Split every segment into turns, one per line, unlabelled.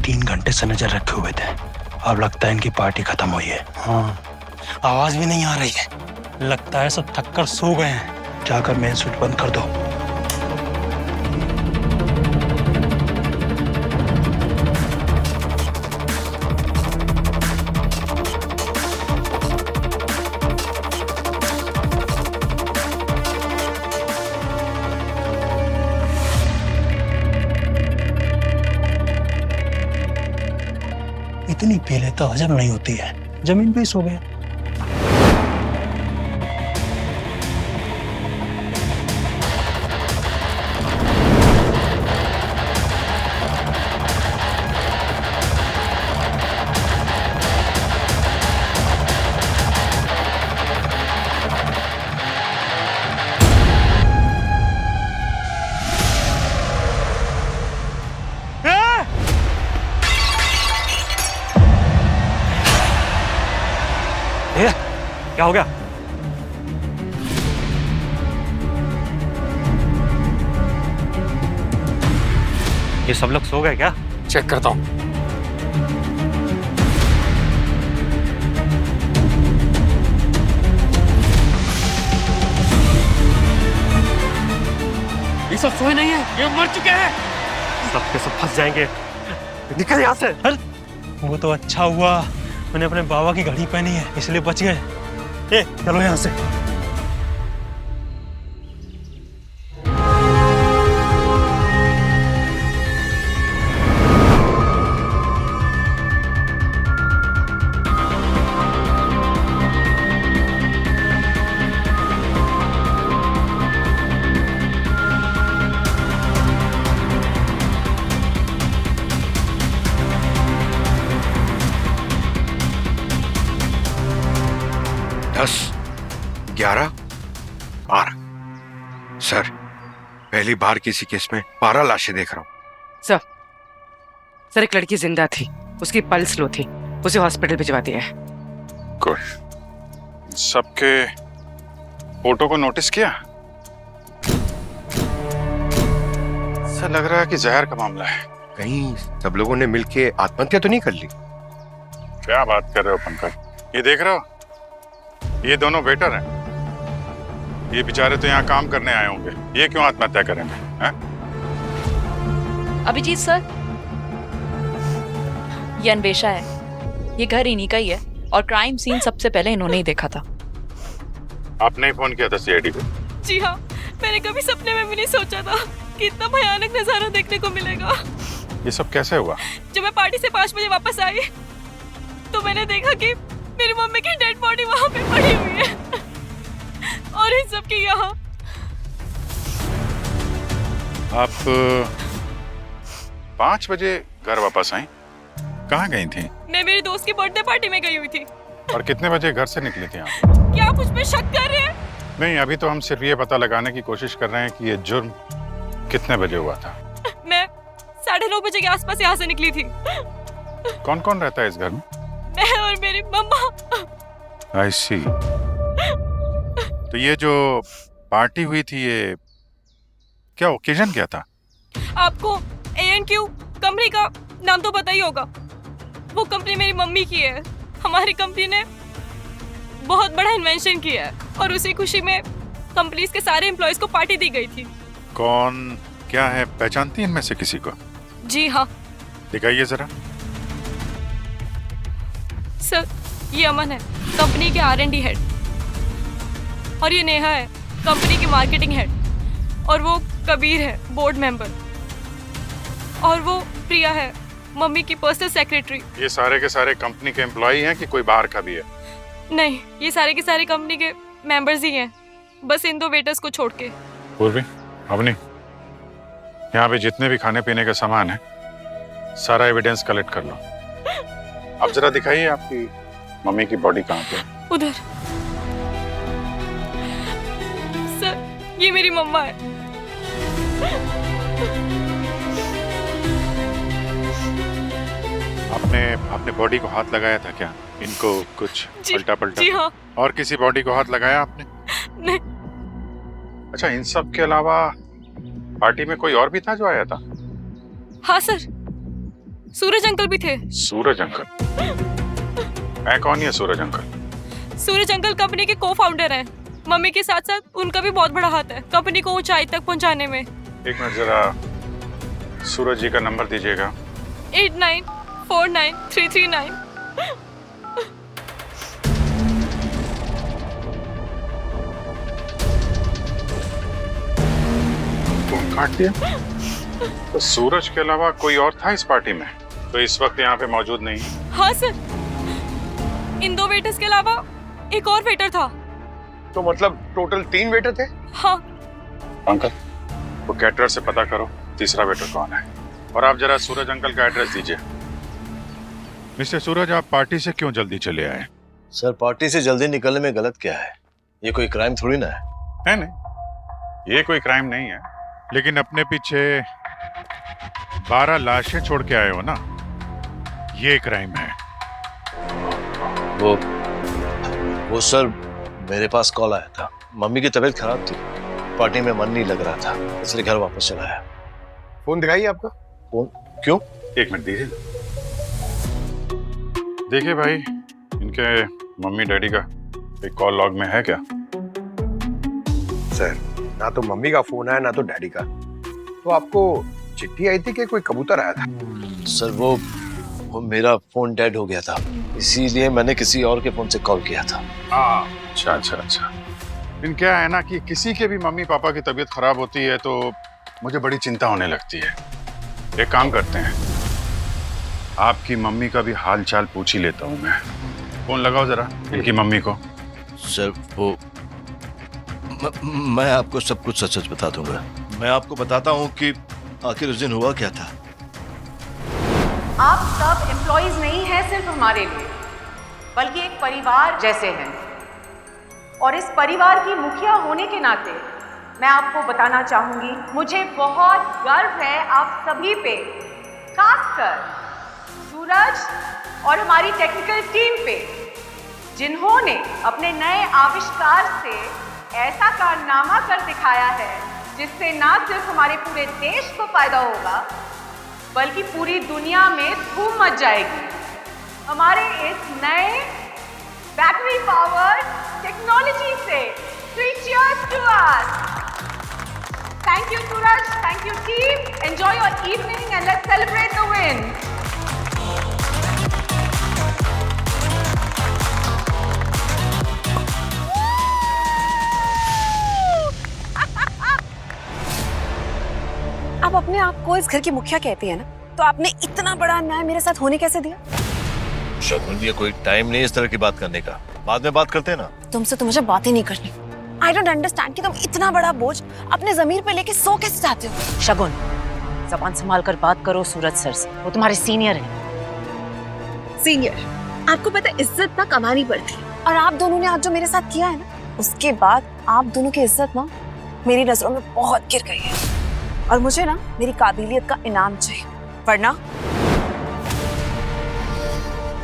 3 घंटे से नजर रखे हुए थे। अब लगता है इनकी पार्टी खत्म हुई है।
हाँ, आवाज भी नहीं आ रही है। लगता है सब थक कर सो गए हैं।
जाकर मेन स्विच बंद कर दो।
इतनी पी ले तो हजम नहीं होती है। जमीन पे ही सो गए। क्या हो गया? ये सब लोग सो गए क्या?
चेक करता हूं। ये सब सोए नहीं है, ये मर चुके हैं।
सब के सब फंस जाएंगे। निकल यहाँ से।
अरे वो तो अच्छा हुआ मैंने अपने बाबा की घड़ी पहनी है, इसलिए बच गए। चलो यहाँ से।
दस, 11, 12। सर, पहली बार किसी केस में 12 लाशें देख रहा हूँ।
सर एक लड़की जिंदा थी, उसकी पल्स स्लो थी, उसे हॉस्पिटल भिजवा दिया है।
गुड। सबके फोटो को नोटिस किया? सर लग रहा है कि जहर का मामला है।
कहीं सब लोगों ने मिलके आत्महत्या तो नहीं कर ली?
क्या बात कर रहे हो पंकज? ये देख रहे हो, ये दोनों वेटर हैं। ये बेचारे तो यहाँ काम करने आए होंगे, ये क्यों आत्महत्या करेंगे? हैं?
अभिजीत सर, ये अन्वेषा है। ये घर इन्हीं का ही है और क्राइम सीन सबसे पहले इन्होंने ही देखा था।
आपने ही फोन किया था सीआईडी को?
जी हाँ, मैंने कभी सपने में भी नहीं सोचा था कि इतना भयानक नजारा देखने को मिलेगा।
ये सब कैसे हुआ?
जब मैं पार्टी से 5 बजे वापस आई तो मैंने देखा कि मेरी मम्मी की डेड बॉडी वहां पे पड़ी हुई है और इन सब की यहाँ।
आप 5 बजे घर वापस आई? कहाँ गई थी?
मैं मेरी दोस्त की बर्थडे पार्टी में गई हुई थी।
और कितने बजे घर से निकली थी आप?
क्या आप मुझ पे शक कर रहे हैं?
नहीं, अभी तो हम सिर्फ ये पता लगाने की कोशिश कर रहे हैं कि ये जुर्म कितने बजे हुआ था।
मैं 9:30 बजे के आसपास यहाँ से निकली थी।
कौन कौन रहता है इस घर में?
मैं और मेरी मम्मा।
आई सी। तो ये जो पार्टी हुई थी, ये क्या ओकेजन क्या था?
आपको A&Q कंपनी का नाम तो पता ही होगा। वो कंपनी मेरी मम्मी की है। हमारी कंपनी ने बहुत बड़ा इन्वेंशन किया है और उसी खुशी में कंपनी के सारे एम्प्लॉयज को पार्टी दी गई थी।
कौन क्या है, पहचानती है इनमें से किसी को?
जी हाँ
दिखाइए जरा।
सर, ये अमन है, कंपनी के R&D हेड, और ये नेहा है, कंपनी की मार्केटिंग हेड, और वो कबीर है, बोर्ड मेंबर, और वो प्रिया है, मम्मी की पर्सनल सेक्रेटरी।
ये सारे के सारे कंपनी के एम्प्लॉई हैं कि कोई बाहर का भी है?
नहीं, ये सारे के सारे कंपनी के मेंबर्स ही हैं, बस इन 2 वेटर्स को छोड़ के।
पूर्वी, अवनी, यहाँ पे जितने भी खाने पीने का सामान है सारा एविडेंस कलेक्ट कर लो। अब जरा दिखाइए आपकी मम्मी की बॉडी कहाँ पे?
उधर। सर, ये मेरी मम्मा है।
आपने बॉडी को हाथ लगाया था क्या? इनको कुछ उल्टा पलटा?
जी हाँ।
और किसी बॉडी को हाथ लगाया आपने?
नहीं।
अच्छा, इन सब के अलावा पार्टी में कोई और भी था जो आया था?
हाँ सर, सूरज अंकल भी थे।
सूरज अंकल? ऐ कौन है सूरज अंकल?
सूरज अंकल कंपनी के को फाउंडर हैं। मम्मी के साथ साथ उनका भी बहुत बड़ा हाथ है कंपनी को ऊंचाई तक पहुंचाने में।
एक मिनट जरा सूरज जी का नंबर दीजिएगा।
89493339।
फोन काट दिया? तो सूरज के अलावा कोई और था इस पार्टी में तो इस वक्त यहाँ पे मौजूद नहीं?
हाँ सर, इन 2 वेटर्स के अलावा एक और वेटर था।
तो मतलब टोटल 3 वेटर थे?
हाँ।
अंकल वो कैटरर से पता करो तीसरा वेटर कौन है और आप जरा सूरज अंकल का एड्रेस दीजिए। मिस्टर सूरज, आप पार्टी से क्यों जल्दी चले आए?
सर, पार्टी से जल्दी निकलने में गलत क्या है? ये कोई क्राइम थोड़ी ना है।
नहीं, ये कोई क्राइम नहीं है, लेकिन अपने पीछे 12 लाशें छोड़ के आए हो ना, ये क्राइम है।
वो सर, मेरे पास कॉल आया था। मम्मी की तबीयत खराब थी, पार्टी में मन नहीं लग रहा था, इसलिए घर वापस चला आया।
फोन दिखाइए आपका।
फोन? क्यों?
एक मिनट दीजिए। देखिए भाई, इनके मम्मी डैडी का एक कॉल लॉग में है क्या?
सर, ना तो मम्मी का फोन आया ना तो डैडी का। तो आपको चिट्ठी आई थी कि कोई कबूतर आया था?
सर, वो मेरा फोन डेड हो गया था, इसीलिए मैंने किसी और के फोन से कॉल किया था।
अच्छा अच्छा अच्छा। लेकिन क्या है ना कि किसी के भी मम्मी पापा की तबीयत खराब होती है तो मुझे बड़ी चिंता होने लगती है। एक काम करते हैं, आपकी मम्मी का भी हाल चाल पूछ ही लेता हूँ मैं। फोन लगाओ जरा इनकी मम्मी को।
सर, वो मैं आपको सब कुछ सच सच बता दूंगा। मैं आपको बताता हूँ कि आखिर उस दिन हुआ क्या था।
आप सब एम्प्लॉइज नहीं हैं सिर्फ हमारे लिए, बल्कि एक परिवार जैसे हैं। और इस परिवार की मुखिया होने के नाते मैं आपको बताना चाहूंगी, मुझे बहुत गर्व है आप सभी पे, खासकर सूरज और हमारी टेक्निकल टीम पे, जिन्होंने अपने नए आविष्कार से ऐसा कारनामा कर दिखाया है जिससे ना सिर्फ हमारे पूरे देश को फायदा होगा बल्कि पूरी दुनिया में धूम मच जाएगी। हमारे इस नए बैटरी पावर टेक्नोलॉजी से 3 cheers to us. Thank you Suraj, thank you team. Enjoy your evening and let's celebrate the win.
आप अपने आप को इस घर की मुखिया कहती है ना, तो आपने इतना बड़ा अन्याय मेरे साथ होने कैसे दिया?
शगुन, ये कोई टाइम नहीं इस तरह की बात करने का, बाद में बात करते हैं ना।
तुमसे तो मुझे बात ही नहीं करनी। I don't understand कि तुम इतना बड़ा बोझ अपने जमीर पे लेके सो कैसे चाहते हो?
शगुन, जबान संभाल कर बात करो सूरज सर से, वो तुम्हारे सीनियर हैं।
सीनियर? आपको पता है इज्जत ना कमानी पड़ती है, और आप दोनों ने आज जो मेरे साथ किया है ना, उसके बाद आप दोनों की इज्जत ना मेरी नजरों में बहुत गिर गई है, और मुझे ना मेरी काबिलियत का इनाम चाहिए,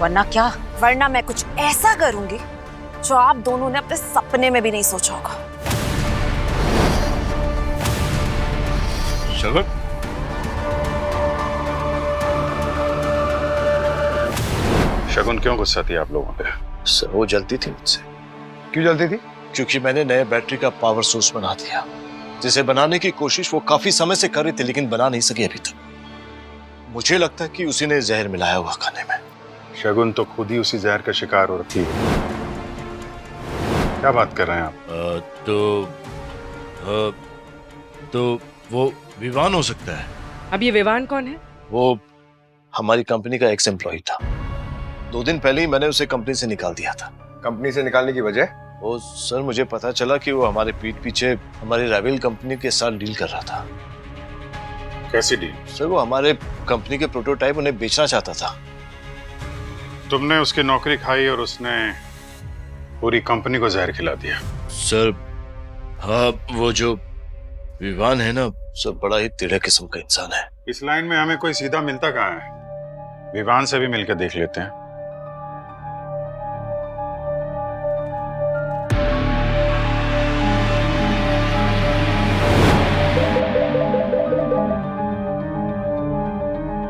वरना क्या?
वरना मैं कुछ ऐसा करूंगी जो आप दोनों ने अपने सपने में भी नहीं सोचा होगा।
शगुन,
शगुन क्यों गुस्सा थी आप लोगों पे?
सर, वो जलती थी मुझसे।
क्यों जलती थी?
क्योंकि मैंने नए बैटरी का पावर सोर्स बना दिया, जिसे बनाने की कोशिश वो काफी समय से कर रही थी, लेकिन बना नहीं सकी अभी तक। मुझे लगता है कि उसी ने जहर मिलाया हुआ खाने में।
शगुन तो खुद ही उसी जहर का शिकार हो रखी है। क्या बात कर रहे हैं आप?
तो वो विवान हो सकता है।
अब ये विवान कौन है?
वो हमारी कंपनी का एक्स एम्प्लॉय था। 2 दिन पहले ही मैंने उसे कंपनी से निकाल दिया था।
कंपनी से निकालने की वजह?
वो सर, मुझे पता चला कि वो हमारे पीठ पीछे हमारी राइवल कंपनी के साथ डील कर रहा था।
कैसी डील?
सर, वो हमारे कंपनी के प्रोटोटाइप उन्हें बेचना चाहता था।
तुमने उसकी नौकरी खाई और उसने पूरी कंपनी को जहर खिला दिया।
सर, हाँ, वो जो विवान है ना, सर, बड़ा ही टेढ़े किस्म का इंसान है।
इस लाइन में हमें कोई सीधा मिलता कहाँ है? विवान से भी मिलकर देख लेते हैं।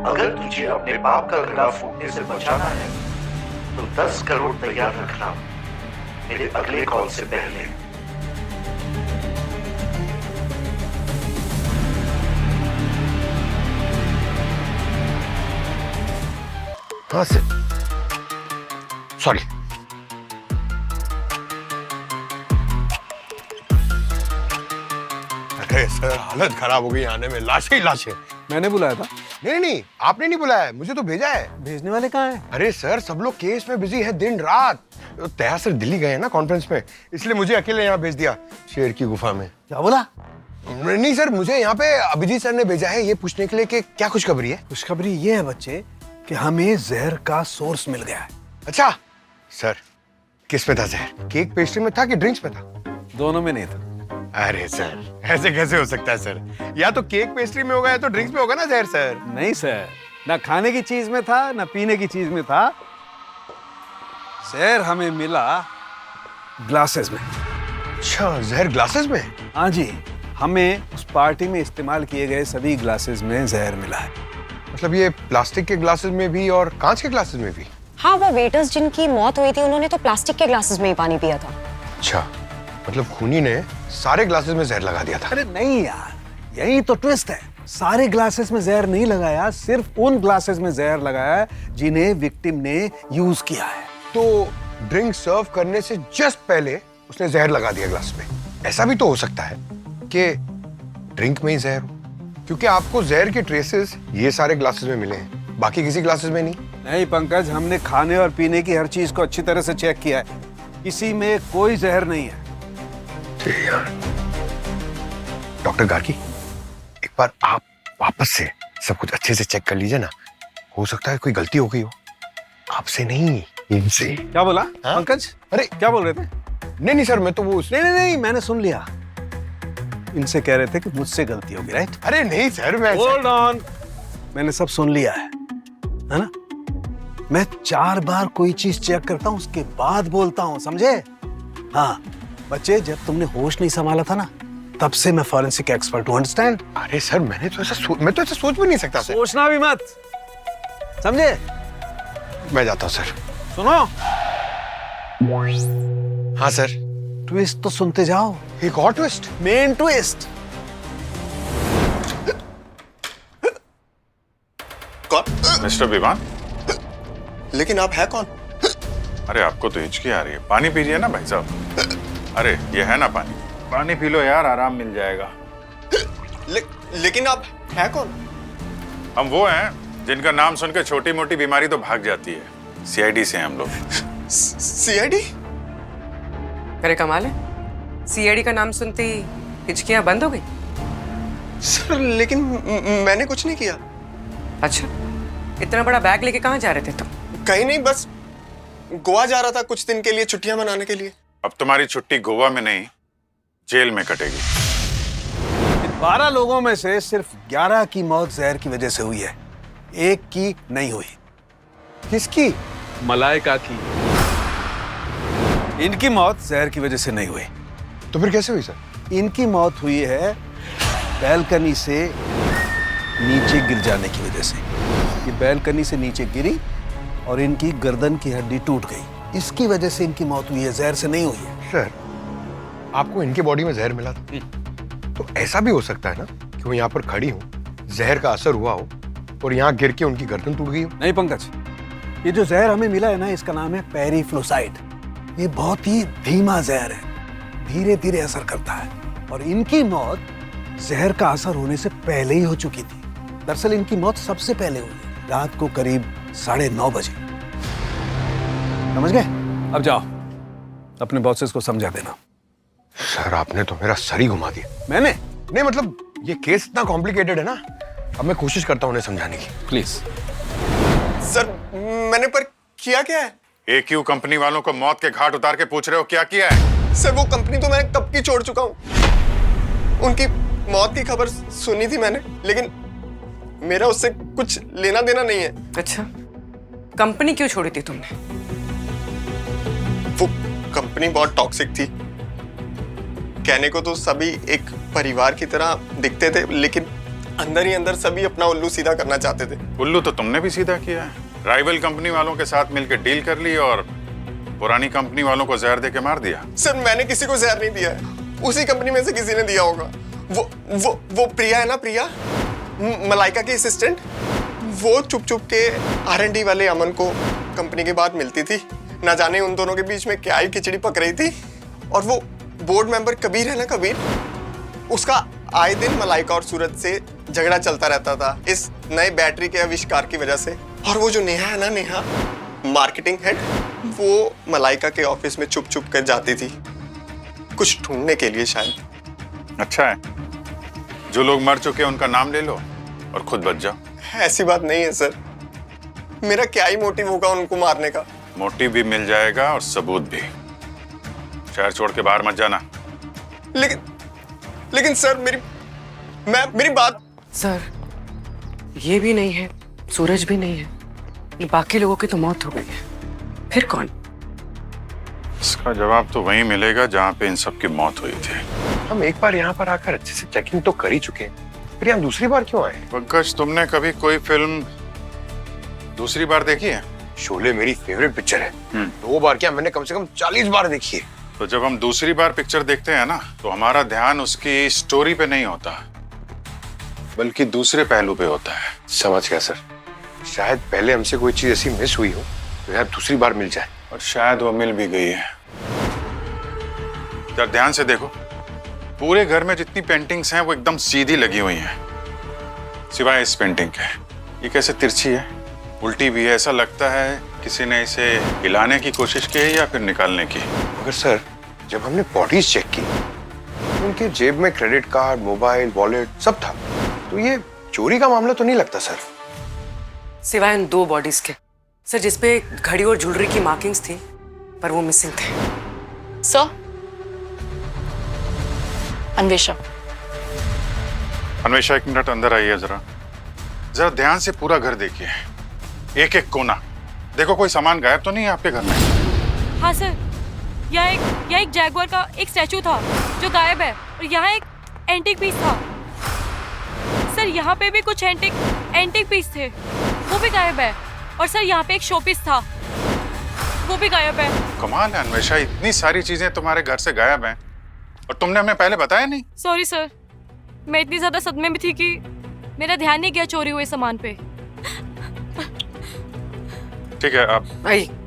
अगर तुझे अपने पाप का गला फूटने से बचाना है तो 10 करोड़ तैयार रखना मेरे अगले कॉल से पहले।
हाँ सर, सॉरी। अरे सर, हालत खराब हो गई आने में, लाशें ही लाशें।
मैंने बुलाया था।
नहीं नहीं, आपने नहीं बुलाया है, मुझे तो भेजा है।
भेजने वाले कहाँ हैं?
अरे सर, सब लोग केस में बिजी है दिन रात। तैयार सर दिल्ली गए हैं ना कॉन्फ्रेंस में, इसलिए मुझे अकेले यहाँ भेज दिया शेर की गुफा में।
क्या बोला?
नहीं सर, मुझे यहाँ पे अभिजीत सर ने भेजा है ये पूछने के लिए कि क्या खुशखबरी है।
खुशखबरी ये है बच्चे कि हमें जहर का सोर्स मिल गया है।
अच्छा सर, किस में था जहर? केक पेस्ट्री में था कि ड्रिंक्स में था?
दोनों में नहीं था।
अरे सर, ऐसे कैसे हो सकता है सर? या तो केक पेस्ट्री में होगा या तो ड्रिंक्स में होगा ना जहर सर।
नहीं सर, ना खाने की चीज में था ना पीने की चीज में था। जहर हमें मिला ग्लासेस में।
अच्छा, जहर ग्लासेस में?
हाँ जी, हमें उस पार्टी में इस्तेमाल किए गए सभी ग्लासेस में जहर मिला है।
मतलब ये प्लास्टिक के ग्लासेस में भी और कांच के ग्लासेस में भी?
हाँ, वो वेटर्स जिनकी मौत हुई थी उन्होंने तो प्लास्टिक के ग्लासेस में ही पानी पिया था।
अच्छा, मतलब खूनी ने सारे ग्लासेस में जहर लगा दिया था।
अरे नहीं यार, यही तो ट्विस्ट है। सारे ग्लासेस में जहर नहीं लगाया, सिर्फ उन ग्लासेस में जहर लगाया जिन्हें विक्टिम ने यूज किया है।
तो ड्रिंक सर्व करने से जस्ट पहले उसने जहर लगा दिया ग्लास में। ऐसा भी तो हो सकता है कि ड्रिंक में ही जहर हो, क्योंकि आपको जहर के ट्रेसेस ये सारे ग्लासेस में मिले हैं, बाकी किसी ग्लासेस में नहीं।
नहीं पंकज, हमने खाने और पीने की हर चीज को अच्छी तरह से चेक किया है, किसी में कोई जहर नहीं है।
यार डॉक्टर गार्गी, एक बार आप वापस से सब कुछ अच्छे से चेक कर लीजिए ना, हो सकता है कोई गलती हो गई हो। आपसे नहीं, इनसे।
क्या बोला पंकज?
अरे
क्या बोल रहे थे?
नहीं सर, मैं तो वो
नहीं, मैंने सुन लिया। इनसे कह रहे थे कि मुझसे गलती होगी, राइट?
अरे नहीं सर, मैं
होल्ड ऑन, मैंने सब सुन लिया है ना? मैं 4 बार कोई चीज चेक करता हूँ, उसके बाद बोलता हूँ, समझे? हाँ बच्चे, जब तुमने होश नहीं संभाला था ना, तब से मैं फॉरेंसिक एक्सपर्ट हूँ, अंडरस्टैंड?
अरे सर, मैं तो ऐसा सोच भी नहीं सकता सर।
सोचना भी मत, समझे?
मैं जाता हूँ सर।
सुनो।
हाँ सर।
ट्विस्ट तो सुनते जाओ।
एक और ट्विस्ट?
Main twist.
कौन? मिस्टर विवान।
लेकिन आप है कौन?
अरे आपको तो हिचकी आ रही है, पानी पीजिए ना भाई साहब। अरे ये है ना पानी, पानी पी लो यार, आराम मिल जाएगा।
लेकिन आप है कौन?
हम वो हैं जिनका नाम सुनकर छोटी मोटी बीमारी तो भाग जाती है। सीआईडी से हैं हम लोग।
सीआईडी?
अरे कमाल है, सीआईडी का नाम सुनते ही हिचकियां बंद हो गई?
सर लेकिन मैंने कुछ नहीं किया।
अच्छा, इतना बड़ा बैग लेके कहाँ जा रहे थे तुम?
कहीं नहीं, बस गोवा जा रहा था कुछ दिन के लिए, छुट्टियां मनाने के लिए।
अब तुम्हारी छुट्टी गोवा में नहीं, जेल में कटेगी।
12 लोगों में से सिर्फ 11 की मौत जहर की वजह से हुई है, एक की नहीं हुई।
किसकी?
मलाइका की। इनकी मौत जहर की वजह से नहीं हुई।
तो फिर कैसे हुई सर?
इनकी मौत हुई है बैल्कनी से नीचे गिर जाने की वजह से। ये बैल्कनी से नीचे गिरी और इनकी गर्दन की हड्डी टूट गई, इसकी वजह से इनकी मौत हुई है, जहर से नहीं हुई है।
सर, आपको इनकी बॉडी में जहर मिला था, तो ऐसा भी हो सकता है ना कि वो यहाँ पर खड़ी हो, जहर का असर हुआ हो और यहाँ गिर के उनकी गर्दन टूट गई हो?
नहीं पंकज, ये जो जहर हमें मिला है ना, इसका नाम है पेरिफ्लोसाइड। ये बहुत ही धीमा जहर है, धीरे धीरे असर करता है, और इनकी मौत जहर का असर होने से पहले ही हो चुकी थी। दरअसल इनकी मौत सबसे पहले हुई रात को करीब 9:30 बजे। समझ गए? अब जाओ, अपने बॉसेस को समझा देना।
सर आपने तो मेरा सर ही घुमा दिया।
मैंने?
नहीं मतलब ये केस इतना कॉम्प्लिकेटेड है ना, अब मैं कोशिश करता हूँ उन्हें समझाने की।
प्लीज।
सर मैंने पर किया क्या है?
AQ कंपनी वालों को मौत के घाट उतार के पूछ रहे हो क्या किया है?
सर वो कंपनी तो मैं कब की छोड़ चुका हूँ। उनकी मौत की खबर सुनी थी मैंने, लेकिन मेरा उससे कुछ लेना देना नहीं है।
अच्छा, कंपनी क्यों छोड़ी थी तुमने?
वो कंपनी बहुत टॉक्सिक थी। कहने को तो सभी एक परिवार की तरह दिखते थे, लेकिन
अंदर ही अंदर सभी अपना उल्लू सीधा करना चाहते थे।
उल्लू तो तुमने भी सीधा किया है। राइवल कंपनी वालों के साथ मिलकर डील कर ली और पुरानी कंपनी वालों को जहर देके मार दिया।
सर मैंने किसी को जहर नहीं दिया है, उसी कंपनी में से किसी ने दिया होगा। वो प्रिया है ना, प्रिया मलाइका की असिस्टेंट, वो चुप चुप के R&D वाले अमन को कंपनी के बाद मिलती थी। ना जाने उन दोनों के बीच में क्या ही खिचड़ी पक रही थी। और वो बोर्ड मेंबर कबीर है ना, कबीर, उसका आए दिन मलाइका और सूरज से झगड़ा चलता रहता था इस नए बैटरी के आविष्कार की वजह से। और वो जो नेहा है ना, नेहा मार्केटिंग हेड, वो मलाइका के ऑफिस में चुप चुप कर जाती थी कुछ ढूंढने के लिए शायद।
अच्छा है, जो लोग मर चुके हैं उनका नाम ले लो और खुद बच जाओ।
ऐसी बात नहीं है सर, मेरा क्या ही मोटिव होगा उनको मारने का।
मोटिव भी मिल जाएगा और सबूत भी। शहर छोड़ के बाहर मत जाना।
लेकिन सर मेरी बात।
सर ये भी नहीं है, सूरज भी नहीं है, ये बाकी लोगों की तो मौत हो गई है, फिर कौन?
इसका जवाब तो वहीं मिलेगा जहां पे इन सब की मौत हुई थी।
हम एक बार यहाँ पर आकर अच्छे से चेकिंग तो कर ही चुके हैं, फिर यहाँ दूसरी बार क्यों आए?
पंकज, तुमने कभी कोई फिल्म दूसरी बार देखी है?
शोले मेरी फेवरेट पिक्चर है। 2 बार क्या, मैंने कम से कम 40 बार देखी है।
तो जब हम दूसरी बार पिक्चर देखते हैं ना, तो हमारा ध्यान उसकी स्टोरी पे नहीं होता, बल्कि दूसरे पहलू पे होता है।
समझ गया सर, शायद पहले हमसे कोई चीज ऐसी मिस हुई हो तो यार दूसरी बार मिल जाए।
और शायद वो मिल भी गई है। जरा ध्यान से देखो, पूरे घर में जितनी पेंटिंग्स हैं वो एकदम सीधी लगी हुई हैं, सिवाय इस पेंटिंग के। ये कैसे तिरछी है, उल्टी भी है। ऐसा लगता है किसी ने इसे हिलाने की कोशिश की है या फिर निकालने की।
मगर सर, जब हमने बॉडीज चेक की, उनके जेब में क्रेडिट कार्ड, मोबाइल, वॉलेट सब था, तो ये चोरी का मामला तो नहीं लगता सर।
सिवाय उन 2 बॉडीज के सर, जिसपे घड़ी और ज्वेलरी की मार्किंग्स थी, पर वो मिसिंग थे।
सर, अन्वेषा।
अन्वेषा, 1 मिनट अंदर आइए जरा। जरा ध्यान से पूरा घर देखिए, एक एक कोना देखो, कोई सामान गायब तो नहीं है आपके घर में?
हाँ सर, यहाँ एक जैगुआर का एक स्टैचू था जो गायब है, और यहाँ एक एंटीक पीस था। सर यहाँ पे भी कुछ एंटीक पीस थे, वो भी गायब है। और सर यहाँ पे एक शो पीस था, वो भी गायब है।
कमाल है अन्वेषा, इतनी सारी चीजें तुम्हारे घर से गायब हैं और तुमने हमें पहले बताया नहीं।
सॉरी सर, मैं इतनी ज्यादा सदमे में थी कि मेरा ध्यान नहीं गया चोरी हुए सामान पे।
ठीक है, आप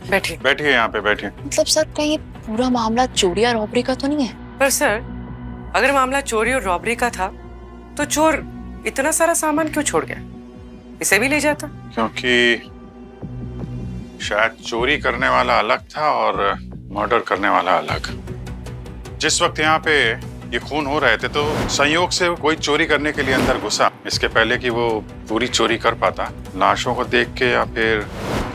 बैठिए यहाँ पे बैठिए।
मतलब सर, कहीं ये पूरा मामला चोरी या रॉबरी का तो नहीं है?
पर सर, अगर मामला चोरी और रॉबरी का था तो चोर इतना सारा सामान क्यों छोड़ गया? इसे भी ले जाता।
क्योंकि शायद चोरी करने वाला अलग था और मर्डर करने वाला अलग। जिस वक्त यहाँ पे ये खून हो रहे थे तो संयोग से कोई चोरी करने के लिए अंदर घुसा, इसके पहले कि वो पूरी चोरी कर पाता। लाशों को देख के या फिर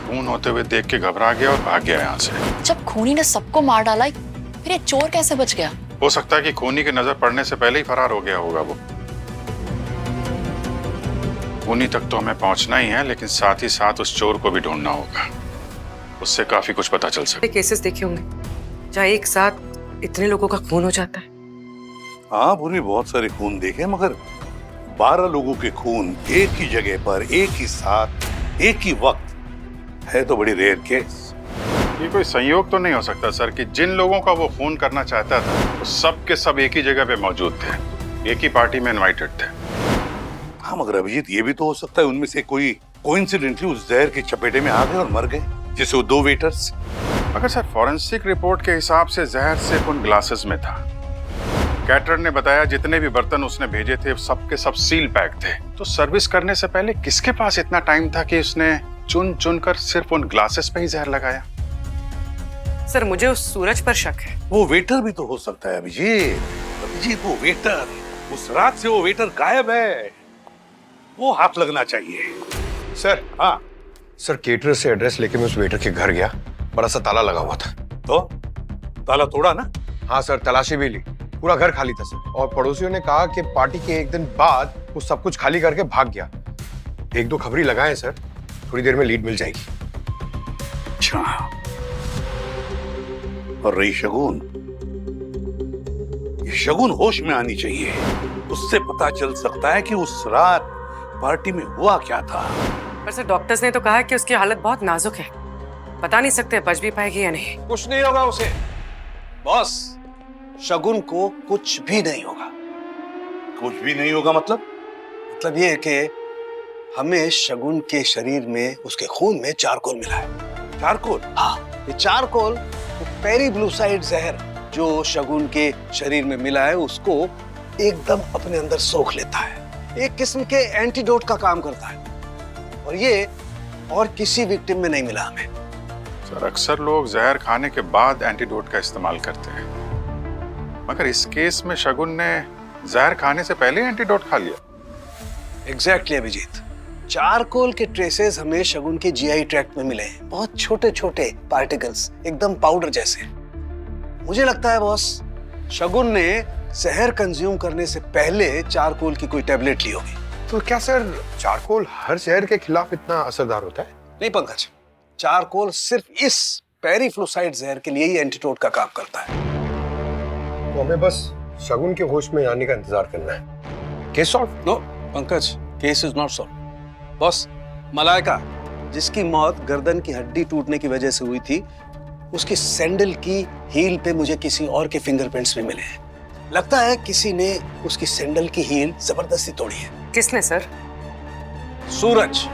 खून होते हुए देख के घबरा गया और भाग गया यहाँ से।
जब खूनी ने सबको मार डाला, फिर ये चोर कैसे बच गया?
हो सकता है कि खूनी की नजर पड़ने से पहले ही फरार हो गया होगा वो। खूनी तक तो हमें पहुंचना ही है, लेकिन साथ ही साथ उस चोर को भी ढूंढना होगा, उससे काफी कुछ पता चल सकता है।
केसेस देखे होंगे जहाँ एक साथ इतने लोगों का खून हो जाता है।
हाँ, पूरी बहुत सारे खून देखे, मगर 12 लोगों के खून एक ही जगह पर, एक ही साथ, एक ही वक्त है तो बड़ी रेयर केस।
ये कोई संयोग तो नहीं हो सकता सर कि जिन लोगों का वो खून करना चाहता था वो सब के सब एक ही जगह पे मौजूद थे, एक ही पार्टी में इनवाइटेड थे।
हाँ, मगर अभिजीत, ये भी तो हो सकता है उनमें से कोई कोइंसिडेंटली उस जहर के चपेटे में आ गए और मर गए, जैसे वो 2 वेटर्स।
अगर सर फॉरेंसिक रिपोर्ट के हिसाब से जहर सिर्फ उन ग्लासेस में था। कैटरर ने बताया जितने भी बर्तन उसने भेजे थे सब के सब सील पैक थे। तो सर्विस करने से पहले किसके पास इतना टाइम था कि उसने चुन चुन कर सिर्फ उन ग्लासेस पे ही जहर लगाया?
सर, मुझे उस सूरज पर शक है।
वो वेटर भी तो हो सकता है अभिजीत, वो वेटर, उस रात से वो वेटर गायब है, वो हाथ लगना चाहिए।
सर, हाँ सर, केटरर से एड्रेस लेके मैं उस वेटर के घर गया, बड़ा सा ताला लगा हुआ था।
तो ताला तोड़ा ना?
हाँ सर, तलाशी भी ली, पूरा घर खाली था सर। और पड़ोसियों ने कहा कि पार्टी के 1 दिन बाद वो सब कुछ खाली करके भाग गया। 1-2 खबरी लगाए सर, थोड़ी देर में लीड मिल जाएगी।
अच्छा, और रही शगुन, ये शगुन होश में आनी चाहिए। उससे पता चल सकता है कि उस रात पार्टी में हुआ क्या था।
पर सर डॉक्टर्स ने तो कहा है कि उसकी हालत बहुत नाजुक है, बता नहीं सकते बच भी पाएगी या नहीं।
कुछ नहीं होगा उसे बॉस, शगुन को कुछ भी नहीं होगा।
कुछ भी नहीं होगा मतलब
ये कि हमें शगुन के शरीर में, उसके खून में चारकोल मिला है।
चारकोल?
हाँ, ये चारकोल पेरीग्लूसाइड जहर जो शगुन के शरीर में मिला है उसको एकदम अपने अंदर सोख लेता है। एक किस्म के एंटीडोट का काम करता है और ये और किसी विक्टिम में नहीं मिला हमें।
सर अक्सर लोग जहर खाने के बाद एंटीडोट का इस्तेमाल करते हैं, मगर इस केस में शगुन ने जहर खाने से पहले एंटीडोट खा लिया।
एग्जैक्टली अभिजीत, चारकोल के ट्रेसेस हमें शगुन के जीआई ट्रैक्ट में मिले हैं, बहुत छोटे छोटे पार्टिकल्स, एकदम पाउडर जैसे। मुझे लगता है बॉस, शगुन ने जहर कंज्यूम करने से पहले चारकोल की कोई टैबलेट ली होगी।
तो क्या सर चारकोल हर जहर के खिलाफ इतना असरदार होता है?
नहीं पंकज, चारकोल सिर्फ इस पेरीफ्लोसाइड जहर के लिए ही एंटीडोट का काम करता है।
तो हमें बस शगुन के होश में आने का इंतजार करना है। Case solve?
No Pankaj, case is not solve. Boss, Malaika जिसकी मौत गर्दन की हड्डी टूटने की वजह से हुई थी, उसकी सैंडल की हील पे मुझे किसी और के फिंगरप्रिंट्स भी मिले हैं। लगता है किसी ने उसकी सैंडल की हील जबरदस्ती तोड़ी है।
किसने सर?
सूरज।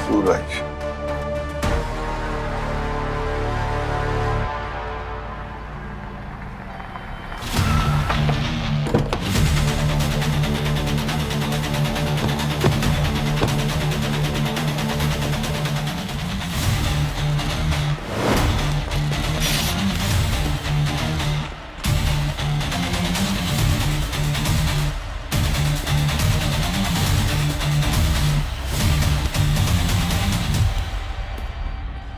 सूरज।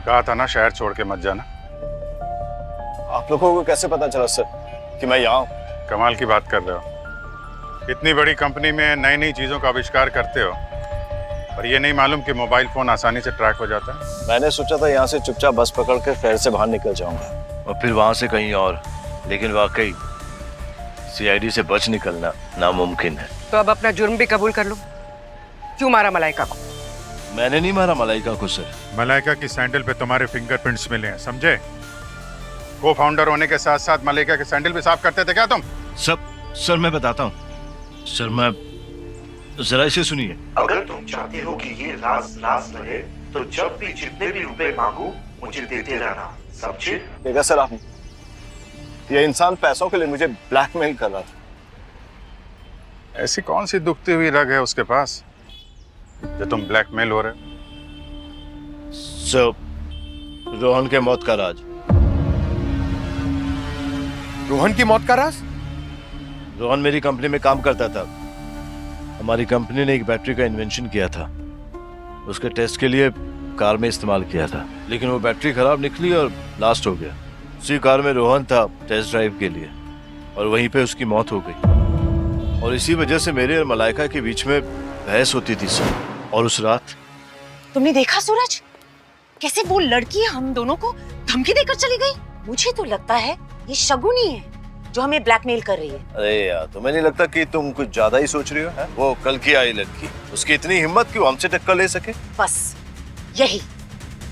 कहा था ना शहर छोड़ के मत जाना।
आप लोगों को कैसे पता चला सर कि मैं यहाँ हूँ?
कमाल की बात कर रहे हो। इतनी बड़ी कंपनी में नई नई चीजों का आविष्कार करते हो और ये नहीं मालूम कि मोबाइल फोन आसानी से ट्रैक हो जाता है।
मैंने सोचा था यहाँ से चुपचाप बस पकड़ कर शहर से बाहर निकल जाऊंगा और फिर वहां से कहीं और, लेकिन वाकई सीआईडी से बच निकलना नामुमकिन है।
तो अब अपना जुर्म भी कबूल कर लो। क्यों मारा मलाइका को?
मैंने नहीं मारा मलाइका को सर।
मलाइका की सैंडल पे तुम्हारे फिंगरप्रिंट्स मिले हैं, समझे? को फाउंडर होने के साथ साथ मलाइका के सैंडल भी साफ करते थे क्या तुम?
सर मैं बताता हूँ सर, मैं जरा इसे सुनिए।
अगर तुम चाहते हो कि ये राज रहे तो जब भी जितने भी रुपए मांगो मुझे देते रहना, समझे?
देखा सर आपने, ये इंसान पैसों के लिए मुझे ब्लैकमेल कर रहा था।
ऐसी कौन सी दुखती हुई रग है उसके पास जो तुम ब्लैकमेल हो रहे?
रोहन के मौत का राज।
रोहन की मौत का राज?
रोहन मेरी कंपनी में काम करता था। हमारी कंपनी ने एक बैटरी का इन्वेंशन किया था, उसके टेस्ट के लिए कार में इस्तेमाल किया था, लेकिन वो बैटरी खराब निकली और ब्लास्ट हो गया। उसी कार में रोहन था टेस्ट ड्राइव के लिए और वहीं पे उसकी मौत हो गई। और इसी वजह से मेरे और मलाइका के बीच में बहस होती थी सर। और उस रात
तुमने देखा सूरज, कैसे वो लड़की हम दोनों को धमकी देकर चली गई? मुझे तो लगता है ये शगुन ही है जो हमें ब्लैकमेल कर रही है।
अरे यार, तुम्हें नहीं लगता कि तुम कुछ ज्यादा ही सोच रही हो? है? वो कल की आई लड़की, उसकी इतनी हिम्मत कि वो हमसे टक्कर ले सके?
बस यही,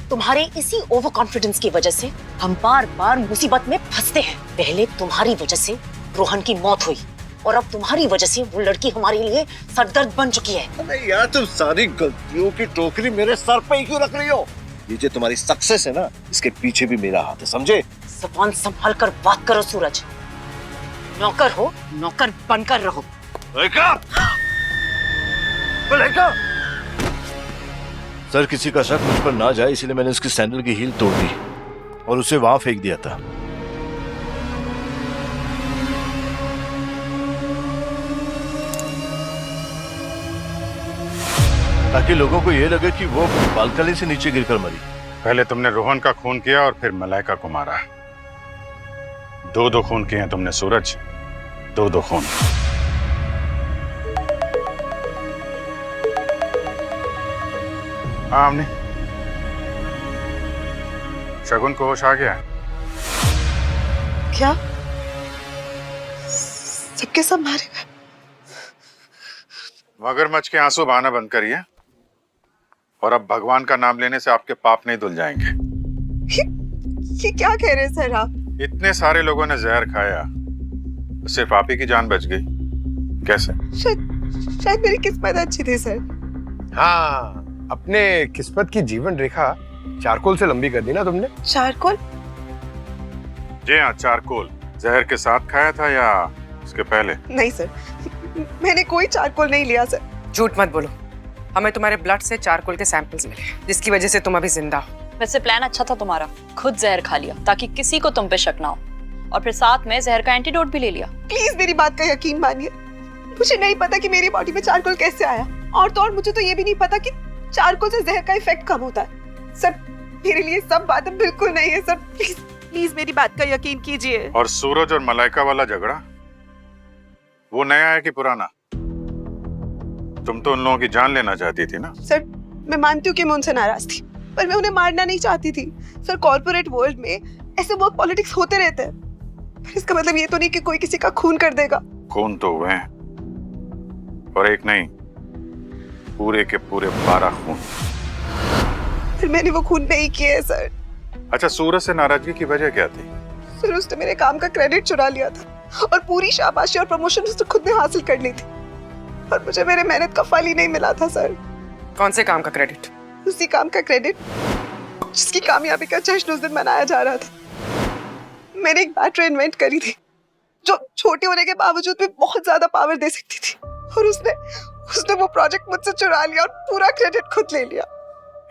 तुम्हारे इसी ओवर कॉन्फिडेंस की वजह से हम बार बार मुसीबत में फंसते हैं। पहले तुम्हारी वजह से रोहन की मौत हुई और अब तुम्हारी वजह से वो लड़की हमारे लिए सरदर्द बन चुकी है।
अरे यार, तुम सारी गलतियों की टोकरी मेरे सर पे ही क्यों रख रही हो? ये जो तुम्हारी सक्सेस है ना, इसके पीछे भी मेरा हाथ है, समझे?
ज़बान संभाल कर बात करो सूरज। नौकर हो, नौकर बनकर रहो।
सर, किसी का शक मुझ पर ना जाए इसलिए मैंने उसकी सैंडल की हील तोड़ दी और उसे वहां फेंक दिया था। ताकि लोगों को ये लगे कि वो बालकनी से नीचे गिरकर मरी।
पहले तुमने रोहन का खून किया और फिर मलाइका को मारा। दो खून किए हैं तुमने सूरज, दो खून। हाँ, हमने शगुन को होश आ गया है?
क्या सबके सब मारे गए?
मगरमच्छ के आंसू बहाना बंद करिए और अब भगवान का नाम लेने से आपके पाप नहीं धुल जाएंगे।
ये क्या कह रहे हैं सर आप?
इतने सारे लोगों ने जहर खाया, सिर्फ आप ही की जान बच गई। कैसे?
शायद मेरी किस्मत अच्छी थी सर।
हाँ, अपने किस्मत की जीवन रेखा चारकोल से लंबी कर दी ना तुमने।
चारकोल?
जी हाँ, चारकोल। जहर के साथ खाया था या उसके पहले?
नहीं सर, मैंने कोई चारकोल नहीं लिया सर।
झूठ मत बोलो, हमें तुम्हारे ब्लड से चारकोल के सैंपल्स मिले, जिसकी वजह से तुम अभी जिंदा हो।
वैसे प्लान अच्छा था तुम्हारा, खुद जहर खा लिया ताकि किसी को तुम पे शक ना हो, और फिर साथ में जहर का एंटीडोट भी ले लिया।
प्लीज मेरी बात का यकीन मानिए, मुझे नहीं पता कि मेरी बॉडी में चारकोल कैसे आया, और तो और मुझे तो ये भी नहीं पता कि चारकोल से जहर का इफेक्ट कम होता है। सर मेरे लिए सब बातें बिल्कुल नहीं है सर, प्लीज प्लीज मेरी बात का यकीन कीजिए।
और सूरज और मलाइका वाला झगड़ा, वो नया है कि पुराना? तुम तो उन लोगों की जान लेना चाहती थी ना?
सर मैं मानती हूँ कि मैं उनसे नाराज थी, पर मैं उन्हें मारना नहीं चाहती थी। सर कॉर्पोरेट वर्ल्ड में ऐसे वर्क पॉलिटिक्स होते रहते हैं, पर इसका मतलब ये तो नहीं कि कोई किसी का खून कर देगा।
खून तो हुए हैं, और एक नहीं, पूरे के पूरे 12 खून।
फिर मैंने वो खून नहीं किए सर।
अच्छा, सूरज से नाराजगी की वजह क्या थी?
सर उसने मेरे काम का क्रेडिट चुरा लिया था, और पूरी शाबाशी और प्रमोशन उसने खुद ने हासिल कर ली थी, और मुझे मेरे मेहनत का फल ही नहीं मिला था सर।
कौन से काम का क्रेडिट?
उसी काम का क्रेडिट जिसकी कामयाबी का जश्न उस दिन मनाया जा रहा था। मैंने एक बैटरी इन्वेंट करी थी जो छोटी होने के बावजूद भी बहुत ज्यादा पावर दे सकती थी, और उसने वो प्रोजेक्ट मुझसे चुरा लिया और पूरा क्रेडिट खुद ले लिया।